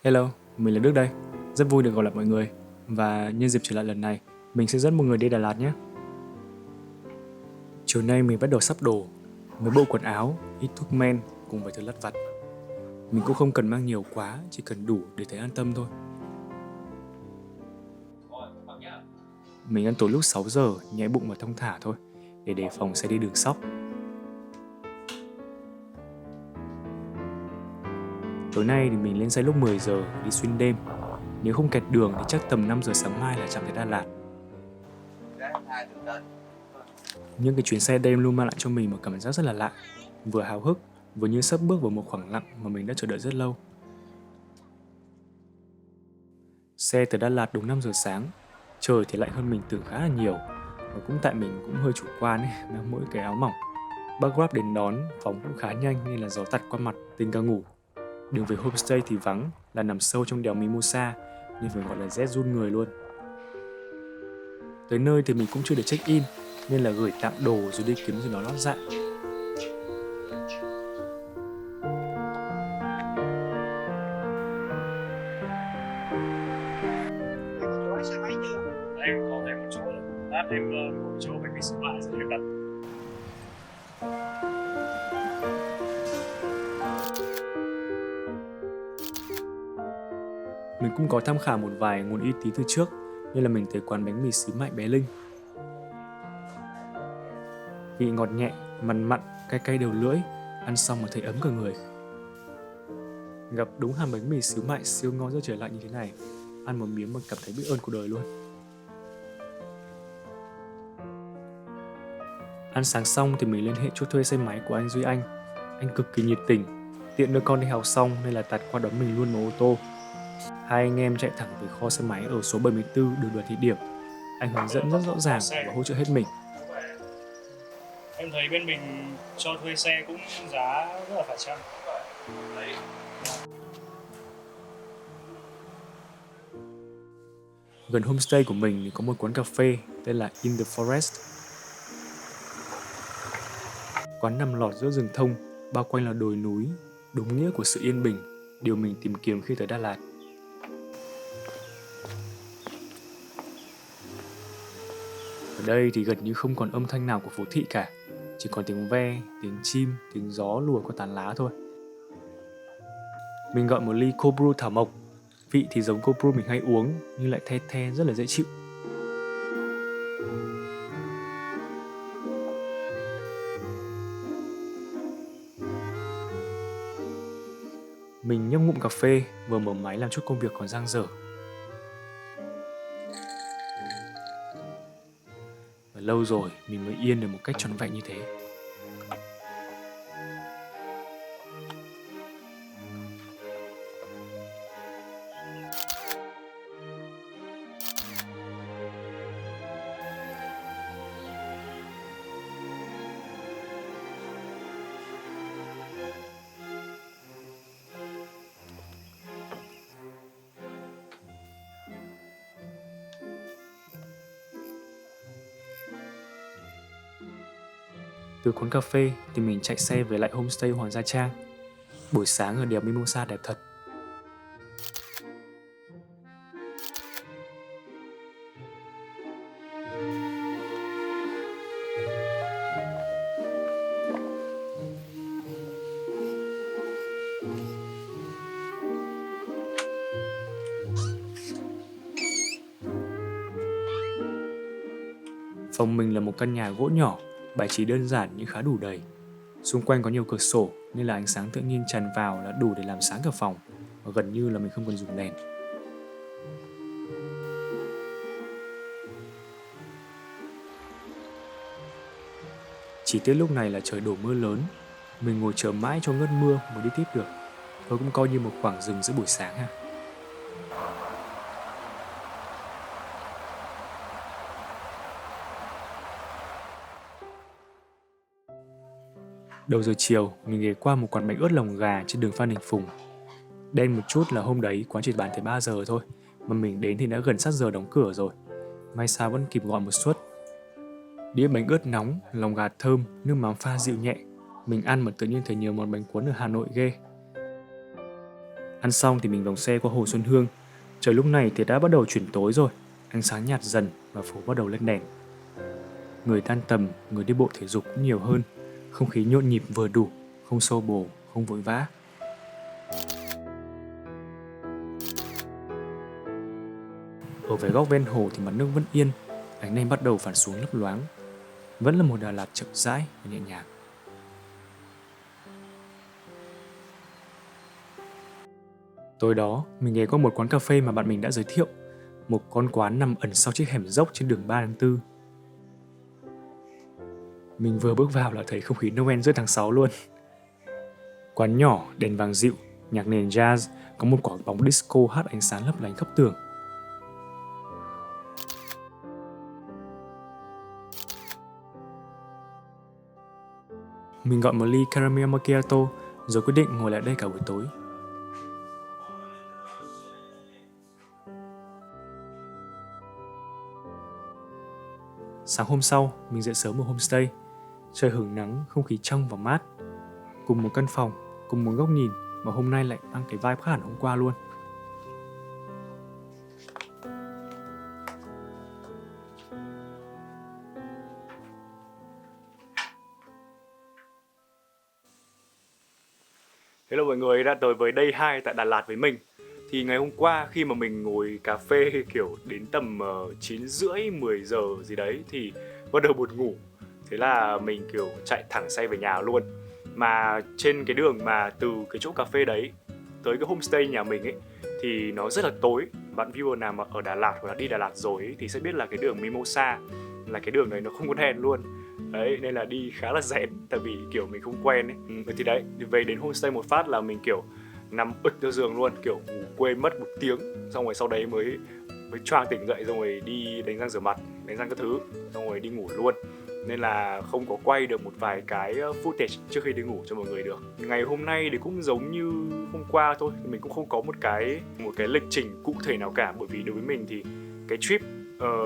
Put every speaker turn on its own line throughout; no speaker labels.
Hello, mình là Đức đây. Rất vui được gặp lại mọi người. Và nhân dịp trở lại lần này, mình sẽ dẫn mọi người đi Đà Lạt nhé. Chiều nay mình bắt đầu sắp đồ, mấy bộ quần áo, ít thuốc men cùng vài thứ lặt vặt. Mình cũng không cần mang nhiều quá, chỉ cần đủ để thấy an tâm thôi. Mình ăn tối lúc 6 giờ, nhẹ bụng và thong thả thôi, để đề phòng sẽ đi đường sóc. Tối nay thì mình lên xe lúc 10 giờ đi xuyên đêm. Nếu không kẹt đường thì chắc tầm 5 giờ sáng mai là chạm tới Đà Lạt. Những cái chuyến xe đêm luôn mang lại cho mình một cảm giác rất là lạ, vừa háo hức, vừa như sắp bước vào một khoảng lặng mà mình đã chờ đợi rất lâu. Xe từ Đà Lạt đúng 5 giờ sáng, trời thì lạnh hơn mình tưởng khá là nhiều, và cũng tại mình cũng hơi chủ quan ấy, mang mỗi cái áo mỏng. Bác Grab đến đón, phóng cũng khá nhanh nên là gió tạt qua mặt, tình ca ngủ. Đường về homestay thì vắng, là nằm sâu trong đèo Mimosa, nên phải gọi là rét run người luôn. Tới nơi thì mình cũng chưa được check in, nên là gửi tạm đồ rồi đi kiếm gì đó lót dạ.
Xe máy chưa?
Em có thêm một chỗ nữa. Lát em ngồi chỗ bánh mì xíu mại rồi em đặt.
Mình cũng có tham khảo một vài nguồn uy tín từ trước, nên là mình tới quán bánh mì xíu mại bé Linh. Vị ngọt nhẹ, mặn mặn, cay cay đầu lưỡi, ăn xong mà thấy ấm cả người. Gặp đúng hàng bánh mì xíu mại siêu ngon giữa trời lạnh như thế này, ăn một miếng mà cảm thấy biết ơn cuộc đời luôn. Ăn sáng xong thì mình liên hệ chỗ thuê xe máy của anh Duy Anh. Anh cực kỳ nhiệt tình, tiện đưa con đi học xong nên là tạt qua đón mình luôn bằng ô tô. Hai anh em chạy thẳng về kho xe máy ở số 74 đường Đoàn Thị Điểm. Anh hướng dẫn rất rõ ràng và hỗ trợ hết mình.
Em thấy bên mình cho thuê xe cũng giá rất là phải chăng.
Gần homestay của mình thì có một quán cà phê tên là In The Forest. Quán nằm lọt giữa rừng thông, bao quanh là đồi núi, đúng nghĩa của sự yên bình, điều mình tìm kiếm khi tới Đà Lạt. Ở đây thì gần như không còn âm thanh nào của phố thị cả, chỉ còn tiếng ve, tiếng chim, tiếng gió lùa qua tán lá thôi. Mình gọi một ly cold brew thảo mộc, vị thì giống cold brew mình hay uống nhưng lại the the rất là dễ chịu. Mình nhấp ngụm cà phê, vừa mở máy làm chút công việc còn dang dở. Và lâu rồi mình mới yên được một cách trọn vẹn như thế. Từ quán cà phê thì mình chạy xe về lại homestay Hoàng Gia Trang. Buổi sáng ở đèo Mimosa đẹp thật. Phòng mình là một căn nhà gỗ nhỏ, bài trí đơn giản nhưng khá đủ đầy. Xung quanh có nhiều cửa sổ nên là ánh sáng tự nhiên tràn vào là đủ để làm sáng cả phòng, và gần như là mình không cần dùng đèn. Chỉ tiếc lúc này là trời đổ mưa lớn, mình ngồi chờ mãi cho ngớt mưa mới đi tiếp được. Thôi cũng coi như một khoảng dừng giữa buổi sáng ha. Đầu giờ chiều, mình ghé qua một quán bánh ướt lòng gà trên đường Phan Đình Phùng. Đen một chút là hôm đấy quán chỉ bán tới 3 giờ thôi, mà mình đến thì đã gần sát giờ đóng cửa rồi. May sao vẫn kịp gọi một suất. Đĩa bánh ướt nóng, lòng gà thơm, nước mắm pha dịu nhẹ. Mình ăn mà tự nhiên thấy nhiều món bánh cuốn ở Hà Nội ghê. Ăn xong thì mình vòng xe qua Hồ Xuân Hương. Trời lúc này thì đã bắt đầu chuyển tối rồi, ánh sáng nhạt dần và phố bắt đầu lên đèn. Người tan tầm, người đi bộ thể dục cũng nhiều hơn. Không khí nhộn nhịp vừa đủ, không xô bồ, không vội vã. Ở vài góc ven hồ thì mặt nước vẫn yên, ánh đèn bắt đầu phản xuống lấp loáng. Vẫn là một Đà Lạt chậm rãi và nhẹ nhàng. Tối đó, mình ghé qua một quán cà phê mà bạn mình đã giới thiệu. Một con quán nằm ẩn sau chiếc hẻm dốc trên đường 3 tháng 4. Mình vừa bước vào là thấy không khí Noel giữa tháng 6 luôn. Quán nhỏ, đèn vàng dịu, nhạc nền jazz, có một quả bóng disco hát ánh sáng lấp lánh khắp tường. Mình gọi một ly caramel macchiato rồi quyết định ngồi lại đây cả buổi tối. Sáng hôm sau, mình dậy sớm ở homestay. Trời hửng nắng, không khí trong và mát. Cùng một căn phòng, cùng một góc nhìn mà hôm nay lại mang cái vibe khác hẳn hôm qua luôn.
Hello mọi người đã tới với Day 2 tại Đà Lạt với mình. Thì ngày hôm qua khi mà mình ngồi cà phê kiểu đến tầm 9 rưỡi 10 giờ gì đấy thì bắt đầu buồn ngủ. Thế là mình kiểu chạy thẳng xe về nhà luôn. Mà trên cái đường mà từ cái chỗ cà phê đấy tới cái homestay nhà mình ấy thì nó rất là tối. Bạn viewer nào mà ở Đà Lạt hoặc là đi Đà Lạt rồi ấy, thì sẽ biết là cái đường Mimosa là cái đường này nó không có đèn luôn. Đấy, nên là đi khá là rén tại vì kiểu mình không quen ấy. Thì đấy, về đến homestay một phát là mình kiểu nằm ực ra giường luôn, kiểu ngủ quên mất 1 tiếng. Xong rồi sau đấy mới choàng tỉnh dậy, xong rồi đi đánh răng rửa mặt, đánh răng các thứ, xong rồi đi ngủ luôn. Nên là không có quay được một vài cái footage trước khi đi ngủ cho mọi người được. Ngày hôm nay thì cũng giống như hôm qua thôi, mình cũng không có một cái lịch trình cụ thể nào cả. Bởi vì đối với mình thì cái trip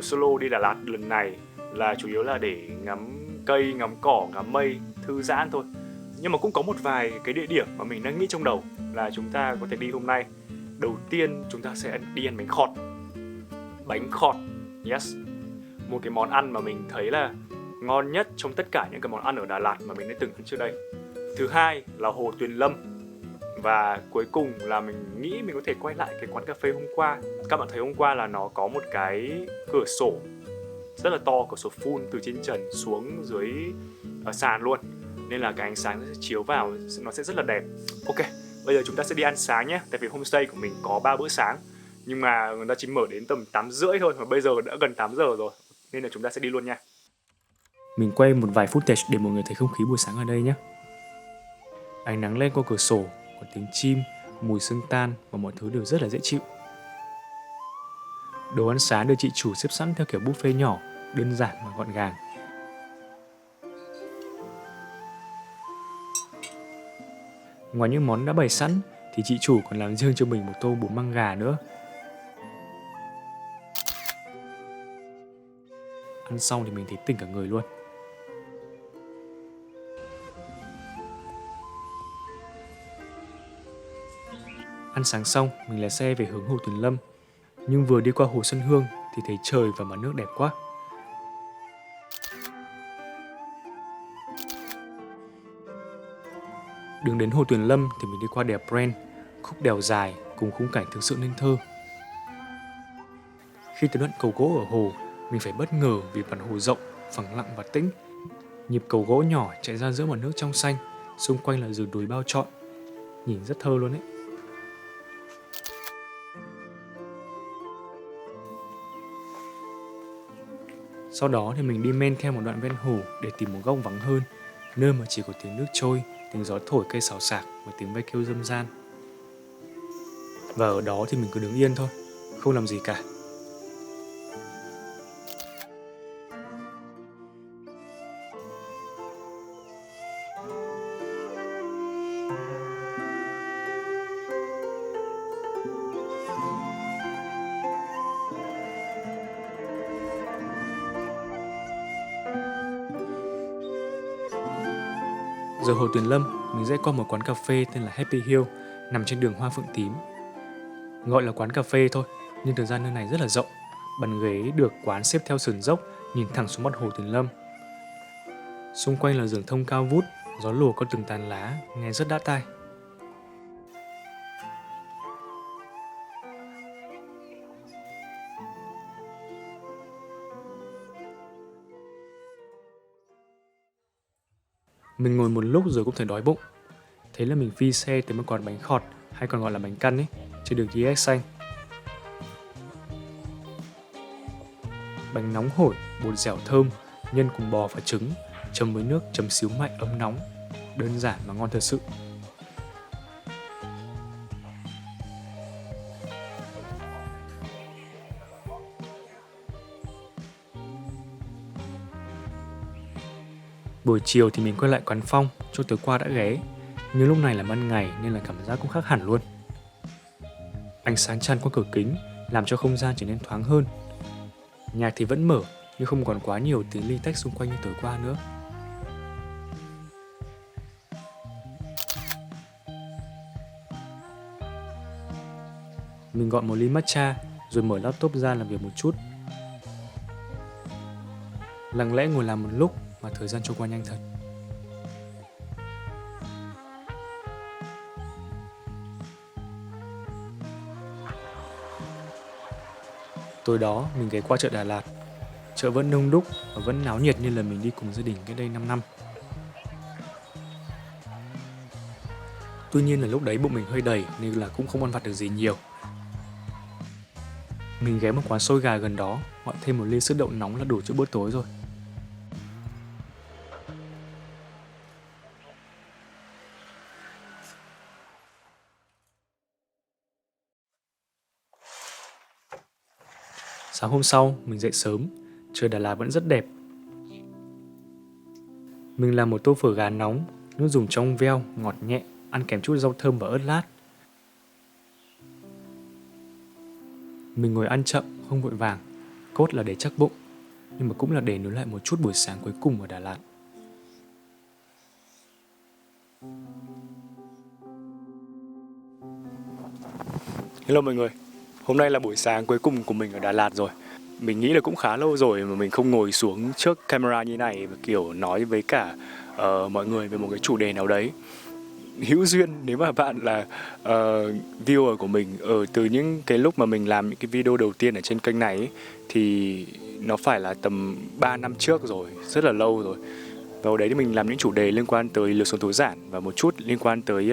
solo đi Đà Lạt lần này là chủ yếu là để ngắm cây, ngắm cỏ, ngắm mây, thư giãn thôi. Nhưng mà cũng có một vài cái địa điểm mà mình đang nghĩ trong đầu là chúng ta có thể đi hôm nay. Đầu tiên chúng ta sẽ đi ăn bánh khọt. Bánh khọt, yes. Một cái món ăn mà mình thấy là ngon nhất trong tất cả những cái món ăn ở Đà Lạt mà mình đã từng ăn trước đây. Thứ hai là Hồ Tuyền Lâm. Và cuối cùng là mình nghĩ mình có thể quay lại cái quán cà phê hôm qua. Các bạn thấy hôm qua là nó có một cái cửa sổ rất là to, cửa sổ full từ trên trần xuống dưới sàn luôn. Nên là cái ánh sáng sẽ chiếu vào, nó sẽ rất là đẹp. Ok, bây giờ chúng ta sẽ đi ăn sáng nhé. Tại vì homestay của mình có 3 bữa sáng, nhưng mà người ta chỉ mở đến tầm 8 rưỡi thôi, mà bây giờ đã gần 8 giờ rồi. Nên là chúng ta sẽ đi luôn nha.
Mình quay một vài footage để mọi người thấy không khí buổi sáng ở đây nhé. Ánh nắng lên qua cửa sổ, có tiếng chim, mùi sương tan và mọi thứ đều rất là dễ chịu. Đồ ăn sáng được chị chủ xếp sẵn theo kiểu buffet nhỏ, đơn giản và gọn gàng. Ngoài những món đã bày sẵn thì chị chủ còn làm riêng cho mình một tô bún măng gà nữa. Ăn xong thì mình thấy tỉnh cả người luôn. Ăn sáng xong, mình lái xe về hướng Hồ Tuyền Lâm. Nhưng vừa đi qua Hồ Xuân Hương thì thấy trời và mặt nước đẹp quá. Đường đến Hồ Tuyền Lâm thì mình đi qua đèo Pren, khúc đèo dài cùng khung cảnh thực sự nên thơ. Khi tới đoạn cầu gỗ ở hồ, mình phải bất ngờ vì bản hồ rộng, phẳng lặng và tĩnh. Nhịp cầu gỗ nhỏ chạy ra giữa mặt nước trong xanh, xung quanh là rừng đồi bao trọn. Nhìn rất thơ luôn ấy. Sau đó thì mình đi men theo một đoạn ven hồ để tìm một góc vắng hơn, nơi mà chỉ có tiếng nước trôi, tiếng gió thổi cây xào xạc và tiếng ve kêu râm ran. Và ở đó thì mình cứ đứng yên thôi, không làm gì cả. Rồi Hồ Tuyền Lâm, mình rẽ qua một quán cà phê tên là Happy Hill nằm trên đường Hoa Phượng Tím. Gọi là quán cà phê thôi, nhưng thực ra nơi này rất là rộng. Bàn ghế được quán xếp theo sườn dốc, nhìn thẳng xuống mặt hồ Tuyền Lâm. Xung quanh là giường thông cao vút, gió lùa có từng tàn lá, nghe rất đã tai. Mình ngồi một lúc rồi cũng thấy đói bụng. Thế là mình phi xe tới một quán bánh khọt, hay còn gọi là bánh căn ấy, trên đường GX xanh. Bánh nóng hổi, bột dẻo thơm, nhân cùng bò và trứng, chấm với nước chấm xíu mại ấm nóng. Đơn giản mà ngon thật sự. Buổi chiều thì mình quay lại quán Phong, chỗ tối qua đã ghé. Nhưng lúc này là ban ngày nên là cảm giác cũng khác hẳn luôn. Ánh sáng tràn qua cửa kính làm cho không gian trở nên thoáng hơn. Nhạc thì vẫn mở nhưng không còn quá nhiều tiếng li tách xung quanh như tối qua nữa. Mình gọi một ly matcha rồi mở laptop ra làm việc một chút. Lặng lẽ ngồi làm một lúc mà thời gian trôi qua nhanh thật. Tối đó mình ghé qua chợ Đà Lạt. Chợ vẫn đông đúc và vẫn náo nhiệt như là mình đi cùng gia đình cách đây 5 năm. Tuy nhiên là lúc đấy bụng mình hơi đầy nên là cũng không ăn vặt được gì nhiều. Mình ghé một quán xôi gà gần đó, gọi thêm một ly sữa đậu nóng là đủ cho bữa tối rồi. Sáng hôm sau, mình dậy sớm, trời Đà Lạt vẫn rất đẹp. Mình làm một tô phở gà nóng, nước dùng trong veo, ngọt nhẹ, ăn kèm chút rau thơm và ớt lát. Mình ngồi ăn chậm, không vội vàng, cốt là để chắc bụng, nhưng mà cũng là để nối lại một chút buổi sáng cuối cùng ở Đà Lạt.
Hello mọi người, hôm nay là buổi sáng cuối cùng của mình ở Đà Lạt rồi. Mình nghĩ là cũng khá lâu rồi mà mình không ngồi xuống trước camera như này và kiểu nói với cả mọi người về một cái chủ đề nào đấy. Hữu duyên nếu mà bạn là viewer của mình từ những cái lúc mà mình làm những cái video đầu tiên ở trên kênh này ấy, thì nó phải là tầm 3 năm trước rồi, rất là lâu rồi. Và hồi đấy thì mình làm những chủ đề liên quan tới lối sống tối giản và một chút liên quan tới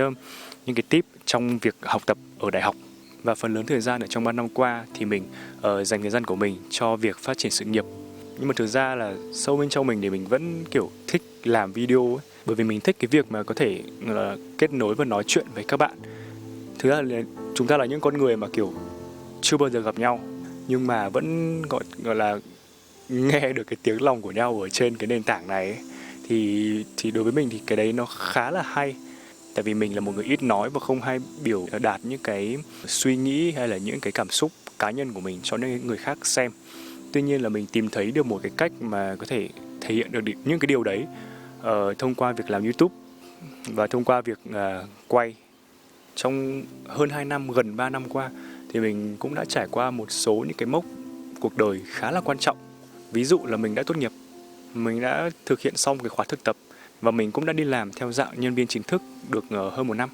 những cái tip trong việc học tập ở đại học. Và phần lớn thời gian ở trong 3 năm qua thì mình dành thời gian của mình cho việc phát triển sự nghiệp. Nhưng mà thực ra là sâu bên trong mình thì mình vẫn kiểu thích làm video ấy. Bởi vì mình thích cái việc mà có thể kết nối và nói chuyện với các bạn. Thực ra là chúng ta là những con người mà kiểu chưa bao giờ gặp nhau, nhưng mà vẫn gọi là nghe được cái tiếng lòng của nhau ở trên cái nền tảng này ấy. Thì đối với mình thì cái đấy nó khá là hay. Tại vì mình là một người ít nói và không hay biểu đạt những cái suy nghĩ hay là những cái cảm xúc cá nhân của mình cho những người khác xem. Tuy nhiên là mình tìm thấy được một cái cách mà có thể thể hiện được những cái điều đấy thông qua việc làm YouTube và thông qua việc quay. Trong hơn 2 năm, gần 3 năm qua thì mình cũng đã trải qua một số những cái mốc cuộc đời khá là quan trọng. Ví dụ là mình đã tốt nghiệp, mình đã thực hiện xong cái khóa thực tập và mình cũng đã đi làm theo dạng nhân viên chính thức được hơn 1 năm.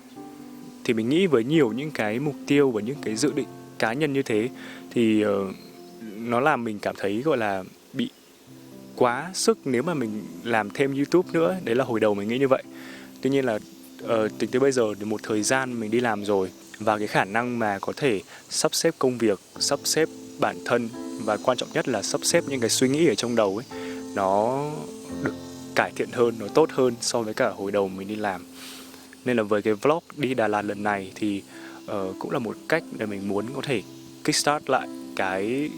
Thì mình nghĩ với nhiều những cái mục tiêu và những cái dự định cá nhân như thế thì nó làm mình cảm thấy gọi là bị quá sức nếu mà mình làm thêm YouTube nữa. Đấy là hồi đầu mình nghĩ như vậy. Tuy nhiên là tính tới bây giờ thì một thời gian mình đi làm rồi và cái khả năng mà có thể sắp xếp công việc, sắp xếp bản thân và quan trọng nhất là sắp xếp những cái suy nghĩ ở trong đầu ấy, nó được cải thiện hơn, nó tốt hơn so với cả hồi đầu mình đi làm. Nên là với cái vlog đi Đà Lạt lần này thì cũng là một cách để mình muốn có thể kickstart lại cái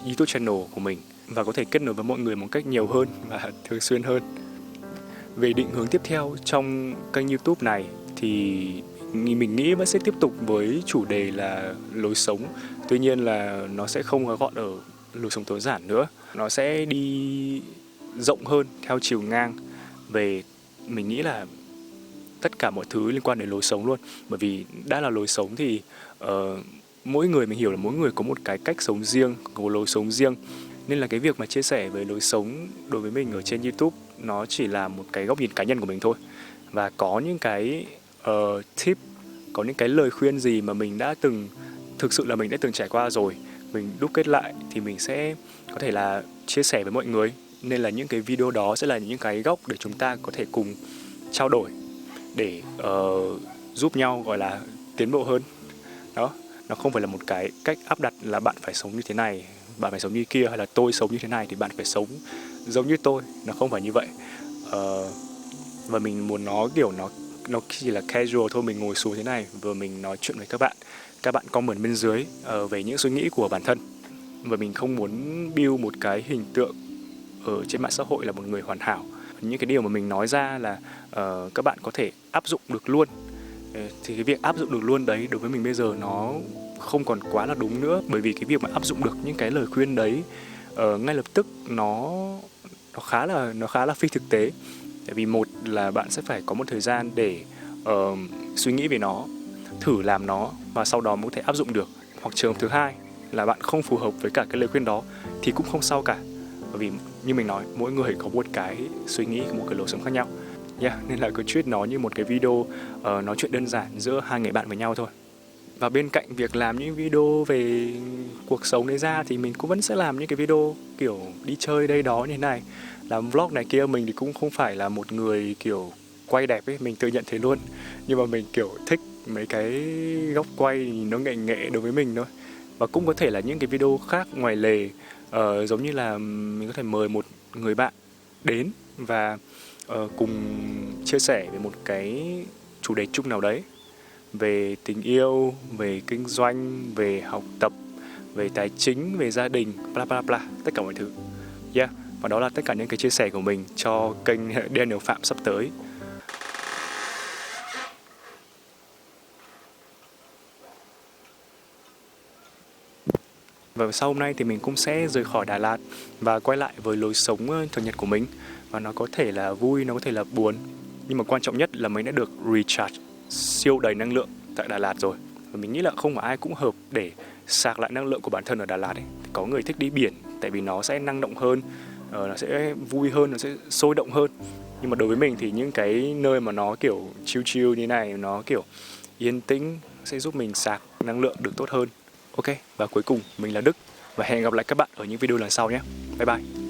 YouTube channel của mình và có thể kết nối với mọi người một cách nhiều hơn và thường xuyên hơn. Về định hướng tiếp theo trong kênh YouTube này thì mình nghĩ vẫn sẽ tiếp tục với chủ đề là lối sống. Tuy nhiên là nó sẽ không gói gọn ở lối sống tối giản nữa. Nó sẽ đi rộng hơn theo chiều ngang về, mình nghĩ là tất cả mọi thứ liên quan đến lối sống luôn. Bởi vì đã là lối sống thì mỗi người, mình hiểu là mỗi người có một cái cách sống riêng, có một lối sống riêng. Nên là cái việc mà chia sẻ về lối sống đối với mình ở trên YouTube nó chỉ là một cái góc nhìn cá nhân của mình thôi. Và có những cái tip, có những cái lời khuyên gì mà mình đã từng, thực sự là mình đã từng trải qua rồi, mình đúc kết lại thì mình sẽ có thể là chia sẻ với mọi người. Nên là những cái video đó sẽ là những cái góc để chúng ta có thể cùng trao đổi, để giúp nhau gọi là tiến bộ hơn. Đó, nó không phải là một cái cách áp đặt là bạn phải sống như thế này, bạn phải sống như kia, hay là tôi sống như thế này thì bạn phải sống giống như tôi. Nó không phải như vậy. Và mình muốn nó kiểu nó chỉ là casual thôi, mình ngồi xuống thế này và mình nói chuyện với các bạn comment bên dưới về những suy nghĩ của bản thân. Và mình không muốn build một cái hình tượng ở trên mạng xã hội là một người hoàn hảo. Những cái điều mà mình nói ra là các bạn có thể áp dụng được luôn. Thì cái việc áp dụng được luôn đấy đối với mình bây giờ nó không còn quá là đúng nữa. Bởi vì cái việc mà áp dụng được những cái lời khuyên đấy ngay lập tức nó khá là phi thực tế. Tại vì một là bạn sẽ phải có một thời gian để suy nghĩ về nó, thử làm nó và sau đó mới có thể áp dụng được. Hoặc trường hợp thứ hai là bạn không phù hợp với cả cái lời khuyên đó thì cũng không sao cả. Bởi vì như mình nói, mỗi người có một cái suy nghĩ, một cái lối sống khác nhau. Nên là cứ treat nó như một cái video nói chuyện đơn giản giữa hai người bạn với nhau thôi. Và bên cạnh việc làm những video về cuộc sống đấy ra thì mình cũng vẫn sẽ làm những cái video kiểu đi chơi đây đó như thế này, làm vlog này kia. Mình thì cũng không phải là một người kiểu quay đẹp ấy, mình tự nhận thế luôn. Nhưng mà mình kiểu thích mấy cái góc quay nó nghệ đối với mình thôi. Và cũng có thể là những cái video khác ngoài lề, giống như là mình có thể mời một người bạn đến và cùng chia sẻ về một cái chủ đề chung nào đấy, về tình yêu, về kinh doanh, về học tập, về tài chính, về gia đình, bla bla bla, tất cả mọi thứ. Và đó là tất cả những cái chia sẻ của mình cho kênh Daniel Phạm sắp tới. Và sau hôm nay thì mình cũng sẽ rời khỏi Đà Lạt và quay lại với lối sống thường nhật của mình. Và nó có thể là vui, nó có thể là buồn, nhưng mà quan trọng nhất là mình đã được recharge siêu đầy năng lượng tại Đà Lạt rồi. Và mình nghĩ là không phải ai cũng hợp để sạc lại năng lượng của bản thân ở Đà Lạt ấy. Có người thích đi biển tại vì nó sẽ năng động hơn, nó sẽ vui hơn, nó sẽ sôi động hơn. Nhưng mà đối với mình thì những cái nơi mà nó kiểu chill như này, nó kiểu yên tĩnh sẽ giúp mình sạc năng lượng được tốt hơn. Ok, và cuối cùng mình là Đức và hẹn gặp lại các bạn ở những video lần sau nhé. Bye bye.